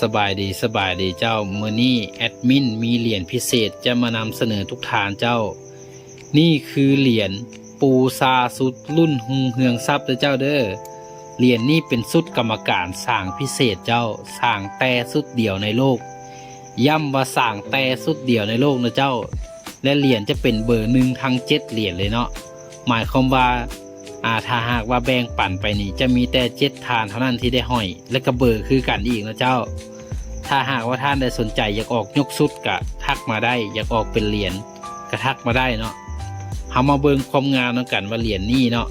สบายดีเจ้ามื้อนี้แอดมินมีเหรียญพิเศษจะมานำเสนอทุกทานเจ้านี่คือเหรียญปูซาสุดรุ่นหุงเฮืองทรัพย์เจ้าเด้อเหรียญนี้เป็นสุดกรรมการสร้างพิเศษเจ้าสร้างแต่สุดเดียวในโลกย้ำว่าสร้างแต่สุดเดียวในโลกนะเจ้าและเหรียญจะเป็นเบอร์1ทั้ง7เหรียญเลยเนาะหมายความว่าถ้าหากว่าแบ่งปั่นไปนี่จะมีแต่7ทานเท่านั้นที่ได้ห้อยและก็เบอร์คือกันอีกนะเจ้าถ้าหากว่าท่านได้สนใจอยากออกยกสุดก็ทักมาได้อยากออกเป็นเหรียญก็ทักมาได้เนาะเฮามาเบิ่งความงามนำกันว่าเหรียญนี้เนาะ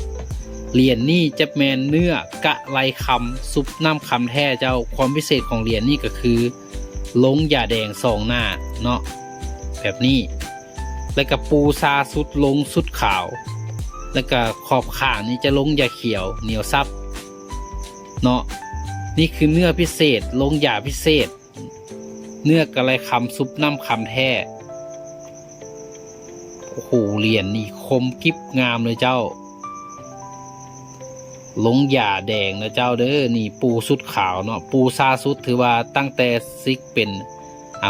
เหรียญนี้จะแมนเนื้อกะไรคำซุปน้ำคำแท้เจ้าความพิเศษของเหรียญนี้ก็คือลงยาแดง2หน้าเนาะแบบนี้แล้วก็ปูซาสุดลงสุดขาวแล้วก็ขอบข้างนี้จะลงยาเขียวเหนียวซับเนาะนี่คือเนื้อพิเศษลงยาพิเศษเนื้อกะไรคำซุปน้ำคำแท้โอ้โหเหรียญนี่คมกิ๊บงามเลยเจ้าลงยาแดงนะเจ้าเด้อนี่ปูสุดขาวเนาะปูซาสุดถือว่าตั้งแต่ซิกเป็น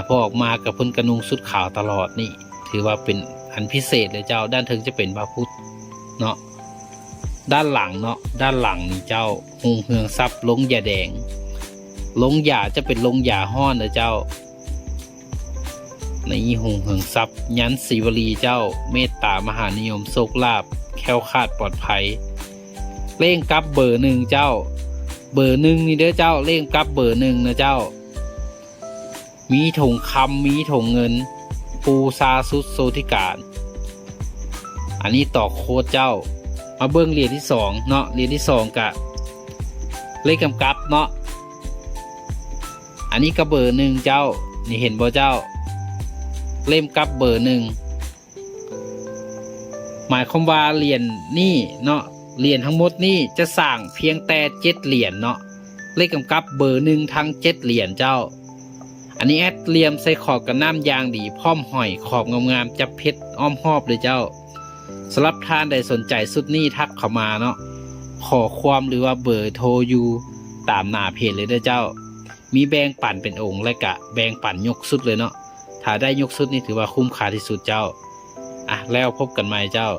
พอออกมากับพ้นกระนุงสุดขาวตลอดนี่ถือว่าเป็นอันพิเศษเลยเจ้าด้านถึงจะเป็นพระพุทธเนาะด้านหลังเนาะด้านหลังนี่เจ้าหุงเฮืองทรัพย์ลงยาแดงลงยาจะเป็นลงยาห้อนนะเจ้าในหุงเฮืองทรัพย์ยันศิวลีเจ้าเมตตามหานิยมโชคลาภแคล้วคลาดปลอดภัยเล่งกับเบอร์1เจ้าเบอร์1นี่เด้อเจ้าเล่งกับเบอร์1นะเจ้ามีถงคำมีถงเงินปูซาสุดโซธิการอันนี้ต่อโค้ดเจ้ามาเบิ้งเหรียญที่2เนาะเหรียญที่2กะเลขกำกับเนาะอันนี้ก็เบอร์1เจ้านี่เห็นบ่เจ้าเล่มกับเบอร์1หมายความว่าเหรียญนี่เนาะเหรียญทั้งหมดนี่จะสร้างเพียงแต่7เหรียญเนาะเลขกำกับเบอร์1ทั้ง7เหรียญเจ้าอันนี้แอดเลียมใส่ขอบกับน้ำยางดีพร้อมห้อยขอบงามๆจับเพชรอ้อมหอบเลยเจ้าสำหรับท่านใดสนใจสุดนี้ทักเข้ามาเนาะขอความหรือว่าเบอร์โทรอยู่ตามหน้าเพจเลยเด้อเจ้ามีแบ่งปั่นเป็นองค์และกะแบ่งปั่นยกสุดเลยเนาะถ้าได้ยกสุดนี่ถือว่าคุ้มค่าที่สุดเจ้าแล้วพบกันใหม่เจ้า